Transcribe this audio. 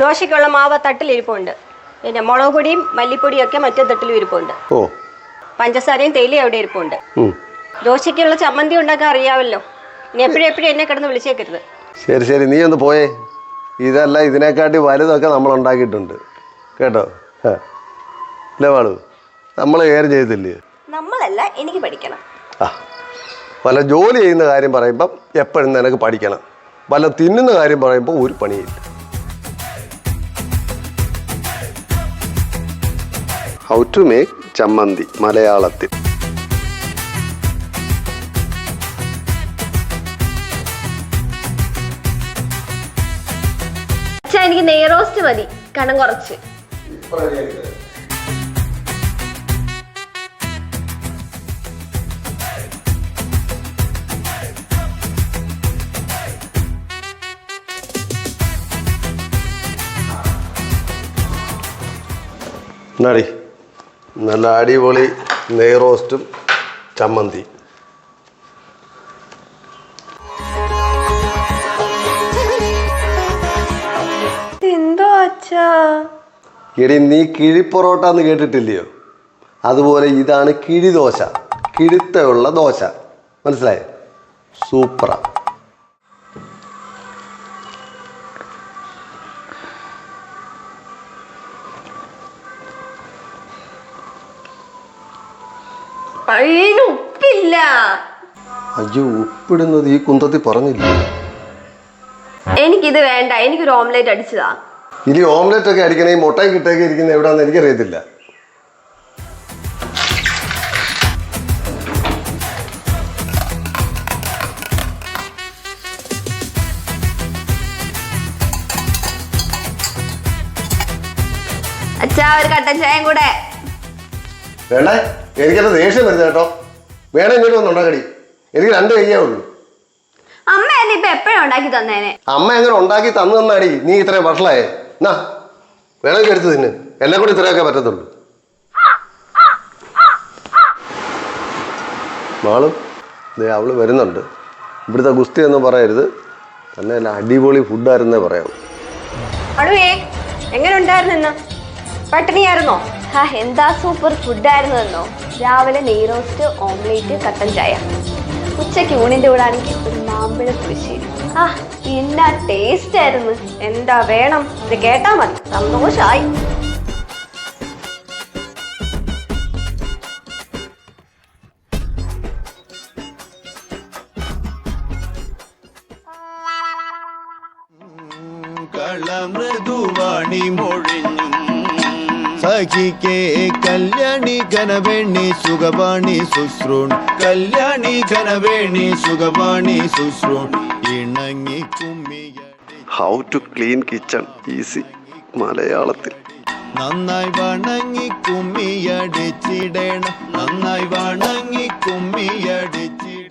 ദോശയ്ക്കുള്ള മാവ് തട്ടിലിരിപ്പുണ്ട്. പിന്നെ മുളക് പൊടിയും മല്ലിപ്പൊടിയും ഒക്കെ മറ്റേ തട്ടിലും ഇരിപ്പുണ്ട്. പഞ്ചസാരയും തേയിലയും അവിടെ ഇരിപ്പുണ്ട്. ദോശയ്ക്കുള്ള ചമ്മന്തി ഉണ്ടാക്കാൻ അറിയാമല്ലോ. ഇനി എപ്പോഴും എന്നെ കിടന്ന് വിളിച്ചേക്കരുത്. ശരി ശരി, നീ ഒന്ന് പോയേ. ഇതല്ല ഇതിനെക്കാട്ടി വലുതൊക്കെ നമ്മൾ ഉണ്ടാക്കിയിട്ടുണ്ട് കേട്ടോ. അല്ലേ വാളു, നമ്മൾ കയറി ചെയ്തില്ലേ? നമ്മളല്ല, എനിക്ക് പഠിക്കണം. വല്ല ജോലി ചെയ്യുന്ന കാര്യം പറയുമ്പം എപ്പോഴും നിനക്ക് പഠിക്കണം. വല്ല തിന്നുന്ന കാര്യം പറയുമ്പോൾ ഒരു പണിയില്ല. ഹൗ ടു മേക്ക് ചമ്മന്തി മലയാളത്തിൽ. എനിക്ക് നെയ്റോസ്റ്റ് മതി, കനം കുറച്ച്. എന്നാടി നല്ല അടിപൊളി നെയ്റോസ്റ്റും ചമ്മന്തി. എന്തോ അച്ഛാ? എടി, നീ കിഴിപ്പൊറോട്ട എന്ന് കേട്ടിട്ടില്ലയോ? അതുപോലെ ഇതാണ് കിഴിദോശ, കിഴുത്തുള്ള ദോശ. മനസ്സിലായോ? സൂപ്പറാ. ഉപ്പില്ല. അയ്യോ, ഉപ്പിടുന്നത് ഈ കുന്തത്തിൽ പറഞ്ഞില്ല. എനിക്കിത് വേണ്ട, എനിക്കൊരു ഓംലേറ്റ് അടിച്ചതാ. ഇനി ഓംലെറ്റ് ഒക്കെ അടിക്കണേ മുട്ടയും കിട്ടേക്ക് ഇരിക്കുന്ന എവിടാന്ന് എനിക്കറിയത്തില്ല. അച്ഛാ, ഒരു കട്ടൻ ചായയും കൂടെ. വേണ്ടേ, എനിക്കത് ദേഷ്യം വരുന്നത് കേട്ടോ. വേണം ഇങ്ങോട്ട് വന്ന് ഉണ്ടാക്കടി. എനിക്ക് 2 കയ്യേ ഉള്ളൂ. അമ്മ എന്നെ ഇപ്പൊ എപ്പോഴും ഉണ്ടാക്കി തന്നേനെ. അമ്മ എങ്ങനെ ഉണ്ടാക്കി തന്നു തന്നാടി നീ ഇത്രയും വഷളായേ. എന്നാ വേണമെങ്കിൽ എടുത്ത് തിന്ന്. എന്നെ കൂടി ഇത്രയൊക്കെ പറ്റത്തുള്ളൂ. മാളും അവള് വരുന്നുണ്ട്. ഇവിടുത്തെ ഗുസ്തി എന്ന് പറയരുത്, തന്നെ അല്ല അടിപൊളി ഫുഡായിരുന്നേ പറയാം. എങ്ങനെ ഉണ്ടായിരുന്നെന്ന്? പട്ടിണിയായിരുന്നോ? എന്താ സൂപ്പർ ഫുഡായിരുന്നു എന്നോ. രാവിലെ നെയ്റോസ്റ്റ്, ഓംലേറ്റ്, കട്ടൻ ചായ. ഉച്ചയ്ക്ക് ഊണിന്റെ കൂടെ ആണെങ്കിൽ ഒരു മാമ്പഴ പുളിശ്ശേരി. എന്നാ ടേസ്റ്റ് ആയിരുന്നു. എന്താ വേണം? ഇത് കേട്ടാ മതി, സന്തോഷായി. കളമൃദുവാണി മൊഴിഞ്ഞും സഖിക്കേ കല്യാണി ഘനവേണി സുഖവാണി ശുശ്രൂൺ. കല്യാണി ഘനവേണി സുഖവാണി ശുശ്രൂൺ. ഇണങ്ങി കുമ്മിയടി. How to clean kitchen easy മലയാളത്തിൽ. നന്നായി വണങ്ങി കുമ്മിയടിച്ചിടണം. നന്നായി വണങ്ങി കുമ്മിയടിച്ചിടണം.